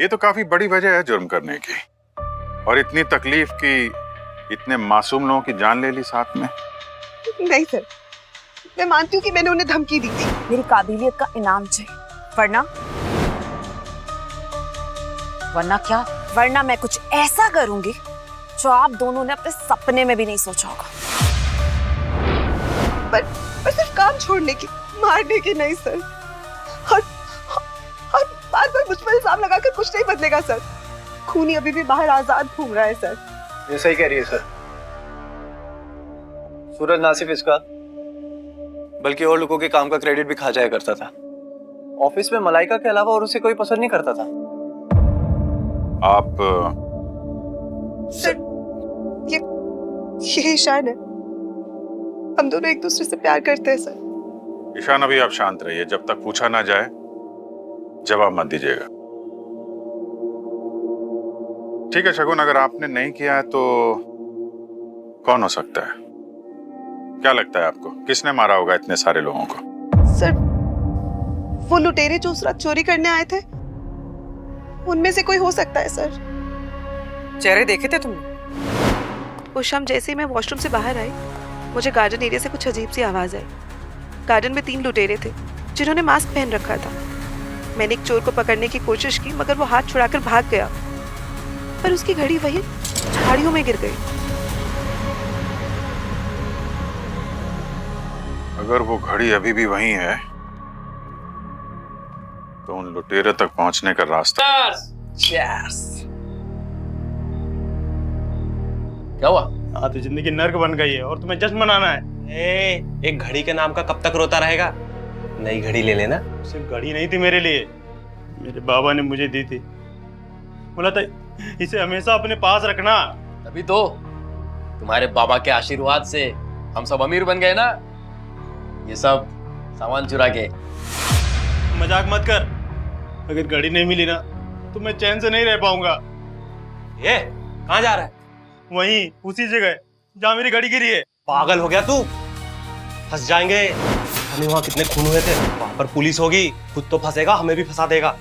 ये तो काफी बड़ी वजह है जुर्म करने की, और इतनी तकलीफ की, इतने मासूम लोगों की जान ले ली साथ में।
नहीं सर, मैं मानती हूँ कि मैंने उन्हें धमकी दी थी। मेरी काबिलियत का इनाम चाहिए, वरना क्या? वरना मैं कुछ ऐसा करूंगी जो आप दोनों ने अपने सपने में भी नहीं सोचा होगा। पर सिर्फ काम छोड़ने की, मारने की नहीं सर। और बार बार मुझ पर इल्जाम लगाकर कुछ नहीं बदलेगा सर। खूनी अभी भी बाहर आजाद घूम रहा है सर।
ये सही कह रही है सर। सूरज ना सिर्फ इसका बल्कि और लोगों के काम का क्रेडिट भी खा जाया करता था। ऑफिस में मलाइका के अलावा और उसे कोई पसंद नहीं करता था।
आप
सर ये ईशान है, हम दोनों एक दूसरे से प्यार करते हैं सर।
ईशान अभी आप शांत रहिए, जब तक पूछा ना जाए जवाब मत दीजिएगा। ठीक है शगुन, अगर आपने नहीं किया है तो कौन हो सकता है? क्या लगता है आपको, किसने मारा होगा इतने सारे लोगों को?
सर वो लुटेरे जो उस रात चोरी करने आए थे, उनमें से कोई हो सकता है सर।
चेहरे देखे थे तुमने?
उस शाम जैसे ही मैं वॉशरूम से बाहर आई, मुझे गार्डन एरिया से कुछ अजीब सी आवाज आई। गार्डन में 3 लुटेरे थे जिन्होंने मास्क पहन रखा था। मैंने एक चोर को पकड़ने की कोशिश की, मगर वो हाथ छुड़ाकर भाग गया, पर उसकी घड़ी वहीं झाड़ियों में गिर गई।
अगर वो घड़ी अभी भी वहीं है तो उन लुटेरे तक पहुंचने का रास्ता।
क्या हुआ?
हाँ तो जिंदगी नर्क बन गई है और तुम्हें जश्न मनाना है।
एक घड़ी के नाम का कब तक रोता रहेगा? नई घड़ी ले लेना।
सिर्फ घड़ी नहीं थी मेरे लिए, मेरे बाबा ने मुझे दी थी। बोला था इसे हमेशा अपने पास रखना।
तभी तो तुम्हारे बाबा के आशीर्वाद से हम सब अमीर बन गए ना। ये सब सामान चुरा के।
मजाक मत कर, अगर घड़ी नहीं मिली ना तो मैं चैन से नहीं रह पाऊंगा।
ये कहाँ जा रहा है?
वहीं उसी जगह जहाँ मेरी घड़ी गिरी है।
पागल हो गया तू? फंस जाएंगे। हमें वहाँ कितने खून हुए थे, वहाँ पर पुलिस होगी, खुद तो फंसेगा, हमें भी फंसा देगा।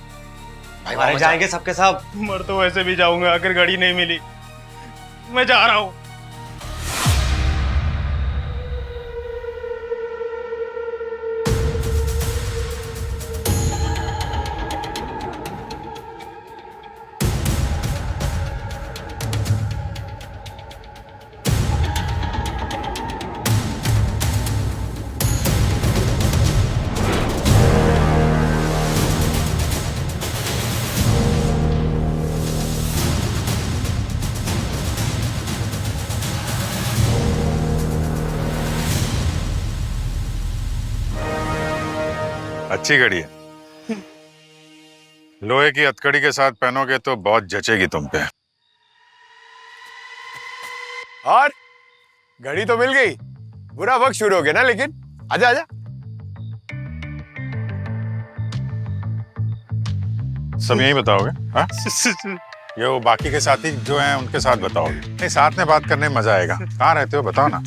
मारे जाएंगे सबके सब।
मर तो वैसे भी जाऊंगा अगर घड़ी नहीं मिली। मैं जा रहा हूँ।
अच्छी घड़ी है, लोहे की हथकड़ी के साथ पहनोगे तो बहुत जचेगी तुम पे।
और घड़ी तो मिल गई, बुरा वक्त शुरू हो गया ना, लेकिन आजा आजा।
सब यही बताओगे? हाँ? ये वो बाकी के साथी जो हैं उनके साथ बताओगे? नहीं, साथ में बात करने में मजा आएगा। कहाँ रहते हो बताओ ना।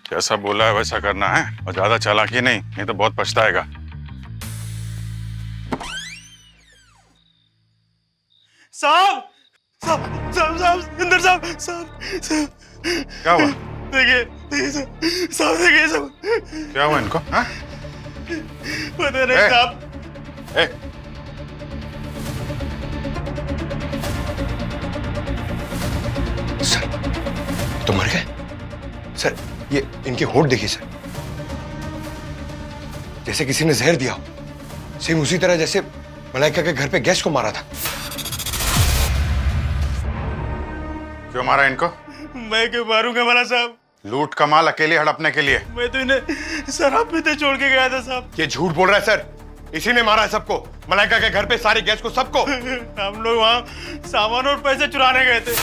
जैसा बोला है वैसा करना है, और ज्यादा चालाकी नहीं तो बहुत पछताएगा।
साहब साहब साहब साहब इंदर साहब साहब
क्या हुआ?
देखिए साहब, देखिए सब
क्या हुआ इनको? हाँ?
पता नहीं साहब।
ए,
सर तो मर गए? सर ये इनके होंठ देखिए सर, जैसे किसी ने जहर दिया हो। सेम उसी तरह जैसे मलाइका के घर पे गेस्ट को मारा था।
क्यों मारा इनको?
मैं क्यों मारूंगा भला साहब?
लूट कमाल अकेले हड़पने के लिए।
मैं तो इन्हें शराब पीते छोड़ के गया था साहब।
ये झूठ बोल रहा है सर, इसी ने मारा है सबको, मलाइका के घर पे सारे गेस्ट को, सबको।
हम लोग वहाँ सामान और पैसे चुराने गए थे।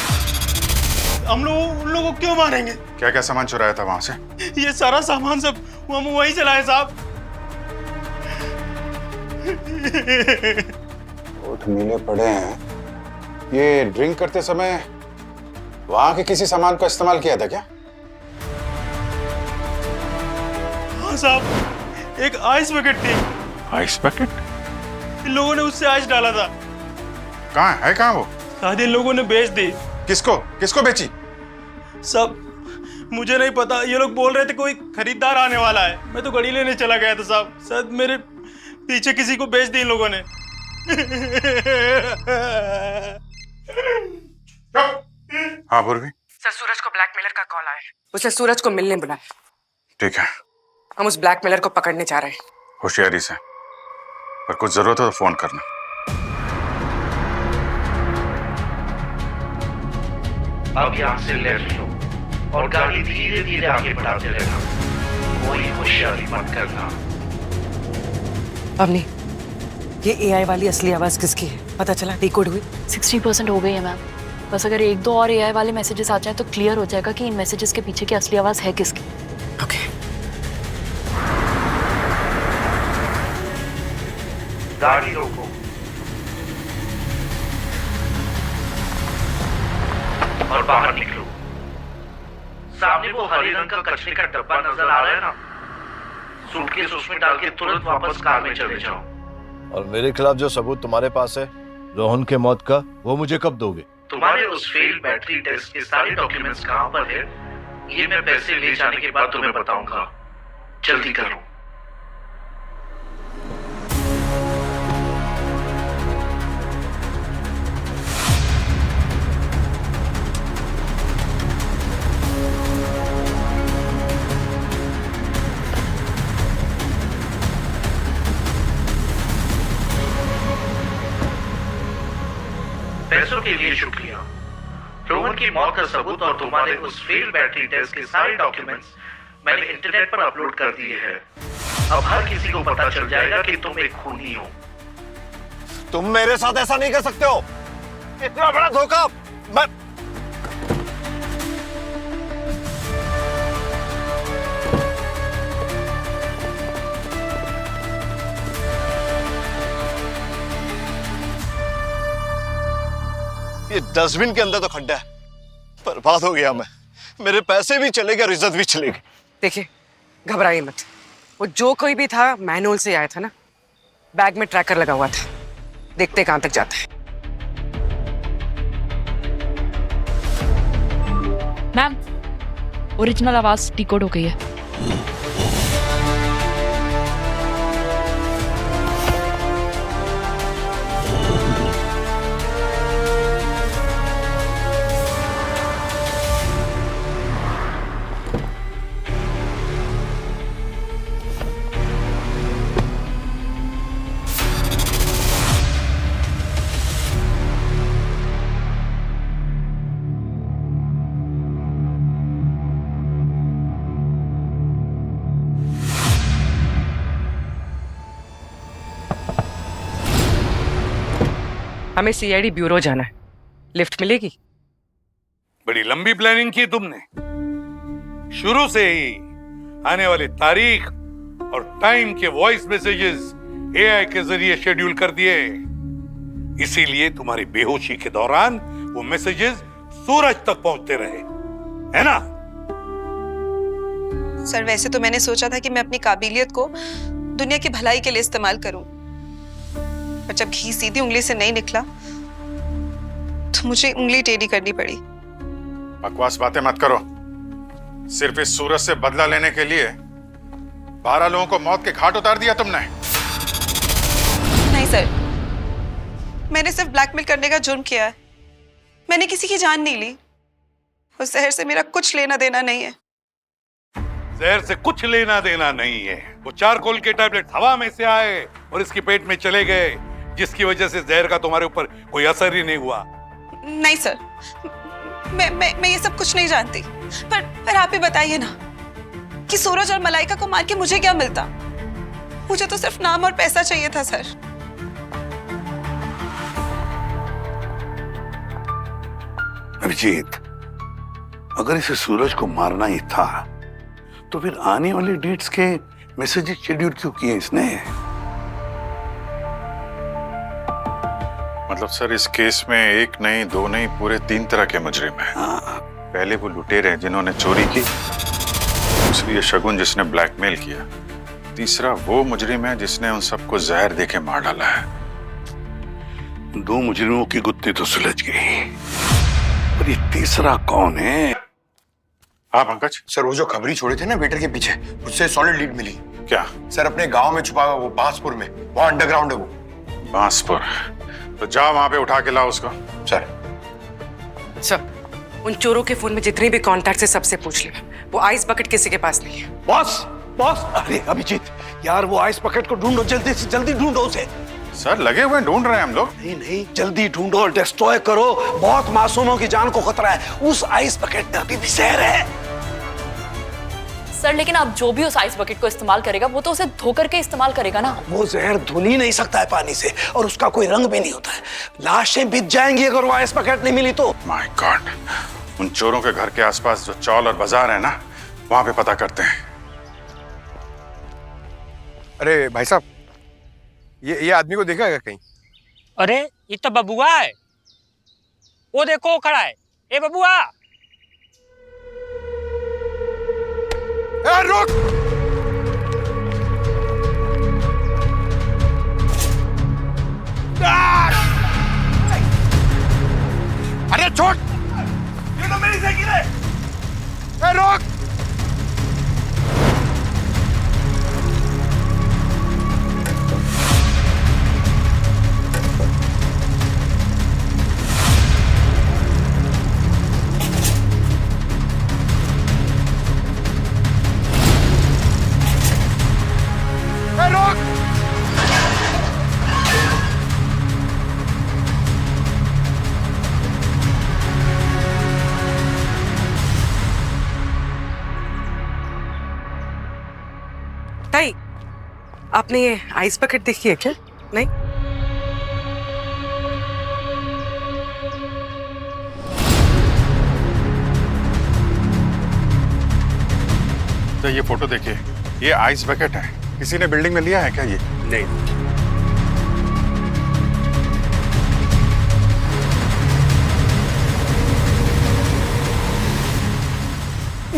हम लोग उन लोगों को क्यों मारेंगे?
क्या क्या सामान चुराया था वहां से?
ये सारा सामान सब हम वहीं से लाए साहब।
होठ नीले पड़े हैं। ये ड्रिंक करते समय वहां के किसी सामान को इस्तेमाल किया था क्या?
हाँ साहब, एक आइस पैकेट थी।
Ice packet?
इन लोगों ने उससे आइस डाला था।
कहाँ है कहाँ वो?
शायद इन लोगों ने बेच दी।
किसको किसको बेची?
सब मुझे नहीं पता, ये लोग बोल रहे थे कोई खरीदार आने वाला है। मैं तो घड़ी लेने चला गया था साहब, शायद मेरे पीछे किसी को बेच दी इन लोगों ने।
हाँ पूर्वी।
सर सूरज को ब्लैकमेलर का कॉल आया है, उसे सूरज को मिलने बुलाया।
ठीक है,
हम उस ब्लैकमेलर को पकड़ने जा रहे हैं।
होशियारी से, पर कुछ जरूरत हो तो फोन करना।
अब यहाँ से लेफ्ट लो और गाड़ी धीरे धीरे आगे बढ़ाते रहना, कोई होशियारी मत करना।
अवनी, ये एआई वाली असली आवाज किसकी है? पता चला? डिकोड हुई?
60% हो गई है मैम। बस अगर 1-2 और एआई वाले मैसेजेस आ जाए तो क्लियर हो जाएगा कि इन मैसेजेस के पीछे की असली आवाज है किसकी।
ओके।
गाड़ी रोको और बाहर निकलो। सामने वो हरे रंग का कचरे का डब्बा नजर आ रहा है ना, सूटकेस उसमें डाल के तुरंत वापस कार में चले जाओ।
और मेरे खिलाफ जो सबूत तुम्हारे पास है रोहन के मौत का, वो मुझे कब दोगे?
तुम्हारे उस फेल बैटरी टेस्ट के सारे डॉक्यूमेंट्स कहां पर है, ये मैं पैसे ले जाने के बाद तुम्हें बताऊंगा। जल्दी करो। पैसों के लिए शुक्रिया। रोहन की मौत का सबूत और तुम्हारे उस फेल बैटरी टेस्ट के सारे डॉक्यूमेंट्स मैंने इंटरनेट पर अपलोड कर दिए हैं। अब हर किसी को पता चल जाएगा कि तुम एक खूनी हो।
तुम मेरे साथ ऐसा नहीं कर सकते हो, इतना बड़ा धोखा मैं। ये डस्टबिन के अंदर तो खड्डा है, बर्बाद हो गया मैं। मेरे पैसे भी चले गए और इज्जत भी चले गई।
देखिए, घबराइए मत, वो जो कोई भी था मैनुअल से आया था ना, बैग में ट्रैकर लगा हुआ था, देखते कहां तक जाता है।
मैम, ओरिजिनल आवाज डिकोड हो गई है।
हमें सीआईडी ब्यूरो जाना है, लिफ्ट मिलेगी?
बड़ी लंबी प्लानिंग की तुमने। शुरू से ही आने वाली तारीख और टाइम के वॉइस मैसेजेस एआई के जरिए शेड्यूल कर दिए। इसीलिए तुम्हारी बेहोशी के दौरान वो मैसेजेस सूरज तक पहुंचते रहे, है ना?
सर वैसे तो मैंने सोचा था कि मैं अपनी काबिलियत को दुनिया की भलाई के लिए इस्तेमाल करूं, पर जब घी सीधी उंगली से नहीं निकला तो मुझे उंगली टेढ़ी करनी पड़ी।
बकवास बातें मत करो। सिर्फ इस सूरज से बदला लेने के लिए 12 लोगों को मौत के घाट उतार दिया तुमने।
नहीं सर, मैंने सिर्फ ब्लैकमेल करने का जुर्म किया है। मैंने किसी की जान नहीं ली। उस जहर से मेरा कुछ लेना देना नहीं है।
जहर से कुछ लेना देना नहीं है। वो चारकोल के टैबलेट हवा में से आए और इसके पेट में चले गए, जिसकी वजह से जहर का तुम्हारे ऊपर कोई असर ही नहीं हुआ।
नहीं सर, मैं ये सब कुछ नहीं जानती। पर आप ही बताइए ना कि सूरज और मलाइका को मार के मुझे क्या मिलता? मुझे तो सिर्फ नाम और पैसा चाहिए था सर।
अभिजीत, अगर इसे सूरज को मारना ही था तो फिर आने वाले डेट्स के मैसेजेस शेड्यूल क्यों किए इसने?
मतलब सर, इस केस में एक नहीं, दो नहीं, पूरे 3 तरह के मुजरिम हैं। पहले वो लुटेरे हैं जिन्होंने चोरी की, दूसरी ये शगुन जिसने ब्लैकमेल किया, तीसरा वो मुजरिम है जिसने उन सबको जहर देके मार डाला है।
2 मुजरिमों की गुत्थी तो सुलझ गई, पर ये तीसरा कौन है?
हाँ पंकज।
सर वो जो खबरी छोड़े थे ना वेटर के पीछे, उससे सॉलिड लीड मिली।
क्या?
सर अपने गांव में छुपा हुआ, वो बांसपुर में, वहां अंडरग्राउंड है वो।
बांसपुर? तो जाओ वहां पे उठा के लाओ उसको।
सर
उन चोरों के फोन में जितने भी कॉन्टैक्ट है सबसे पूछ ले। वो आइस बकेट किसी के पास नहीं है।
बॉस बॉस, अरे अभिजीत यार, वो आइस बकेट को ढूंढो, जल्दी से जल्दी ढूंढो उसे।
सर लगे हुए ढूंढ रहे हैं हम लोग।
नहीं, जल्दी ढूंढो, डिस्ट्रॉय करो। बहुत मासूमों की जान को खतरा है। उस आइस बकेट में अभी भी जहर है।
सर लेकिन अब जो भी उस आइस बकेट को इस्तेमाल करेगा वो तो उसे धो करके इस्तेमाल करेगा ना।
वो जहर धुल ही नहीं सकता है पानी से, और उसका कोई रंग भी नहीं होता है। लाशें बिछ जाएंगी अगर वो आइस बकेट नहीं मिली तो।
माय गॉड, उन चोरों के घर के आसपास जो चौल और बाजार है ना, वहां पे पता करते हैं।
अरे भाई साहब, ये आदमी को देखा है कहीं?
अरे ये तो बबुआ है, वो देखो खड़ा है। ए बबुआ,
रुक! अरे छोड़!
ये तो मेरी साइकिल है।
रुक!
ताई, आपने ये आइस बकेट देखी है क्या? नहीं?
तो ये फोटो देखिए, ये आइस बकेट है। किसी ने बिल्डिंग में लिया है क्या ये?
नहीं।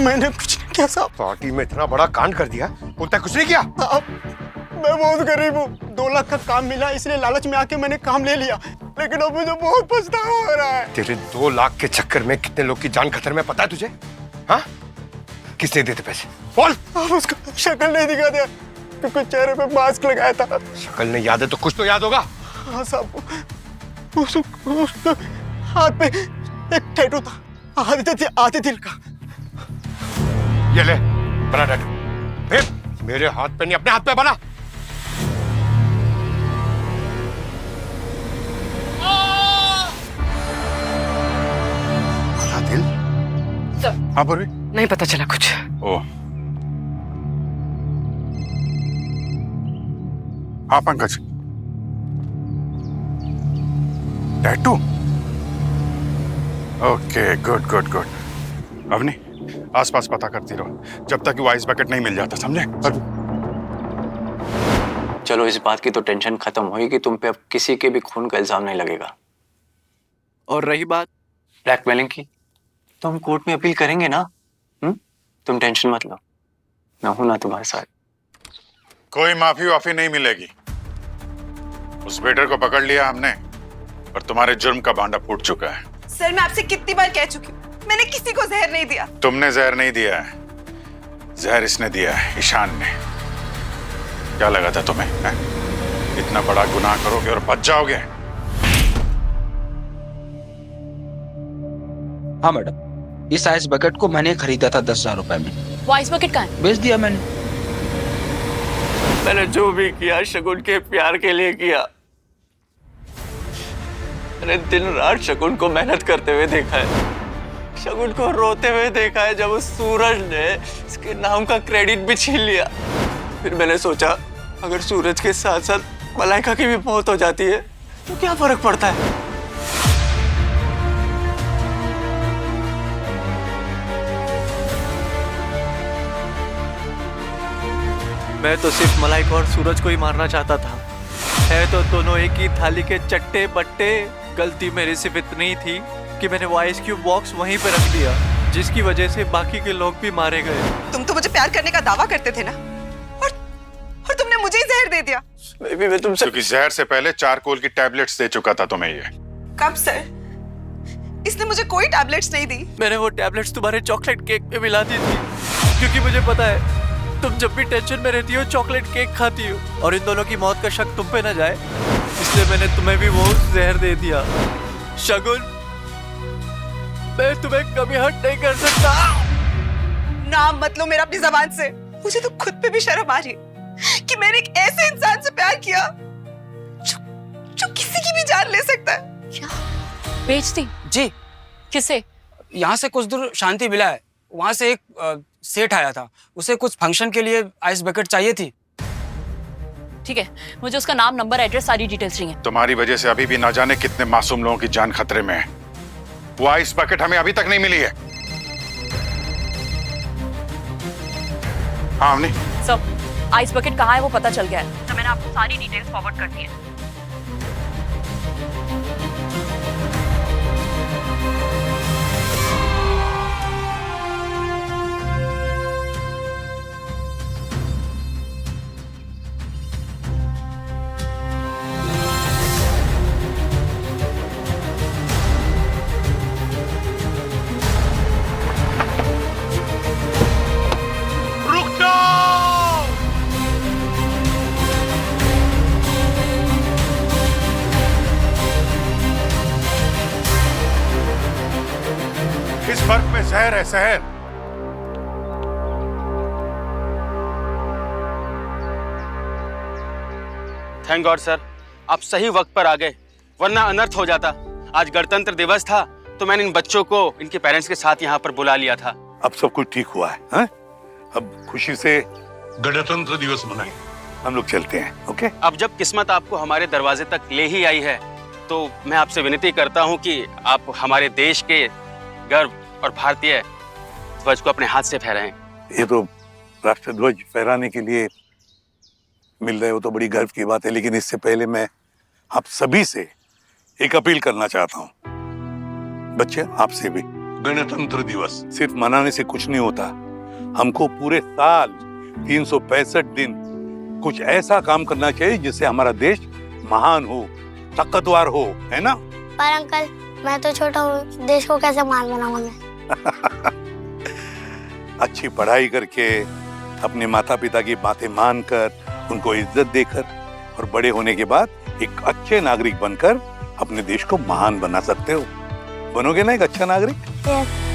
मैंने कुछ नहीं किया साहब।
पार्टी में इतना बड़ा कांड कर दिया, बोलता कुछ नहीं किया।
मैं बहुत गरीब हूँ, 2 लाख का काम मिला, इसलिए लालच में आके मैंने काम ले लिया, लेकिन अब मुझे बहुत पछतावा हो रहा है।
तेरे 2 लाख के चक्कर में कितने लोग की जान खतरे में, पता है तुझे? हाँ? किसने दिए थे पैसे? बोल।
आप उसको शक्ल नहीं दिखा दिया क्योंकि चेहरे पे मास्क लगाया था।
शक्ल नहीं याद है तो कुछ तो याद होगा।
हाँ साहब, उसके हाथ पे एक टैटू था, आधे दिल का।
ये ले, बना टैटू। फिर मेरे हाथ पे नहीं, अपने हाथ पे बना। दिल?
हाँ पूर्वी?
नहीं पता चला कुछ।
ओह, हाँ Pankaj. Tattoo? Okay, good good good. Avni, आसपास पता करती रहो जब तक वो आइस बकेट नहीं मिल जाता, समझे?
चलो इस बात की तो टेंशन खत्म हुई कि तुम पे अब किसी के भी खून का इल्जाम नहीं लगेगा। और रही बात ब्लैकमेलिंग की, तो हम कोर्ट में अपील करेंगे ना। तुम टेंशन मत लो, मैं हूं ना तुम्हारे साथ।
कोई माफी वाफी नहीं मिलेगी। उस वेटर को पकड़ लिया हमने और तुम्हारे जुर्म का भांडा फूट चुका है।
सर मैं आपसे कितनी बार कह चुकी हूँ, मैंने किसी को जहर नहीं दिया।
तुमने जहर नहीं दिया है, जहर इसने दिया है, ईशान ने। क्या लगा था तुम्हें है? इतना बड़ा गुनाह करोगे और बच जाओगे?
हाँ मैडम, इस आइस बकेट को मैंने खरीदा था 10,000 रुपए में।
वो आइस बकेट कहाँ है?
बेच दिया मैंने।
मैंने जो भी किया शगुन के प्यार के लिए किया। मैंने दिन रात शगुन को मेहनत करते हुए देखा है, शगुन को रोते हुए देखा है जब उस सूरज ने इसके नाम का क्रेडिट भी छीन लिया। फिर मैंने सोचा अगर सूरज के साथ साथ मलाइका की भी मौत हो जाती है तो क्या फर्क पड़ता है। मैं तो सिर्फ मलाइका और सूरज को ही मारना चाहता था। है तो दोनों एक ही थाली के चट्टे बट्टे। गलती मेरी सिर्फ इतनी थी कि मैंने वो आइस क्यूब बॉक्स वहीं पे रख दिया, जिसकी वजह से बाकी के लोग भी मारे गए।
तुम तो मुझे प्यार करने का दावा करते थे ना, और तुमने मुझे ही जहर दे दिया।
मैं तुमसे क्योंकि जहर से पहले चारकोल की टैबलेट्स दे चुका था तुम्हें ये।
कब सर? इसने मुझे कोई टैबलेट्स नहीं दी।
मैंने वो टैबलेट्स तुम्हारे चॉकलेट केक में मिला दी थी, क्योंकि मुझे पता है तुम जब भी टेंशन में रहती हो चॉकलेट केक खाती हो और इन दोनों की मौत का शक तुम पे न जाए, इसलिए मैंने तुम्हें भी वो जहर दे दिया। शगुन, मैं तुम्हें कभी हर्ट नहीं कर सकता।
नाम मत लो मेरा अपनी जबान से। मुझे तो खुद पे भी शर्म आ रही कि मैंने एक ऐसे इंसान से प्यार किया जो किसी की भी जान ले सकता है।
क्या बेचती?
जी।
किसे?
यहाँ से कुछ दूर शांति विला है, वहाँ से एक सेठ आया था, उसे कुछ फंक्शन के लिए आइस बकेट चाहिए थी।
ठीक है, मुझे उसका नाम, नंबर, एड्रेस, सारी डिटेल्स चाहिए।
तुम्हारी वजह से अभी भी ना जाने कितने मासूम लोगों की जान खतरे में है। वो आइस बकेट हमें अभी तक नहीं मिली है। हाँ नहीं
सब आइस बकेट कहाँ है वो पता चल गया है, तो मैंने आपको सारी डिटेल्स फॉरवर्ड कर दी है।
इस बर्फ में जहर है, जहर।
थैंक गॉड सर, आप सही वक्त पर आ गए, वरना अनर्थ हो जाता। आज गणतंत्र दिवस था तो मैंने इन बच्चों को इनके पेरेंट्स के साथ यहाँ पर बुला लिया था।
अब सब कुछ ठीक हुआ है, हैं? अब खुशी से गणतंत्र दिवस मनाएं। हम लोग चलते हैं, ओके?
अब जब किस्मत आपको हमारे दरवाजे तक ले ही आई है तो मैं आपसे विनती करता हूँ कि आप हमारे देश के गर्व और भारतीय ध्वज को अपने हाथ से फहराएं।
ये तो राष्ट्रध्वज फहराने के लिए मिल रहे हो तो बड़ी गर्व की बात है, लेकिन इससे पहले मैं आप सभी से एक अपील करना चाहता हूँ। बच्चे, आपसे भी। गणतंत्र दिवस सिर्फ मनाने से कुछ नहीं होता, हमको पूरे साल 365 दिन कुछ ऐसा काम करना चाहिए जिससे हमारा देश महान हो, ताकतवर हो, है ना?
पर अंकल, मैं तो छोटा हूँ, देश को कैसे महान बनाऊंगा मैं?
अच्छी पढ़ाई करके, अपने माता पिता की बातें मानकर, उनको इज्जत देकर और बड़े होने के बाद एक अच्छे नागरिक बनकर अपने देश को महान बना सकते हो। बनोगे ना एक अच्छा नागरिक?
यस।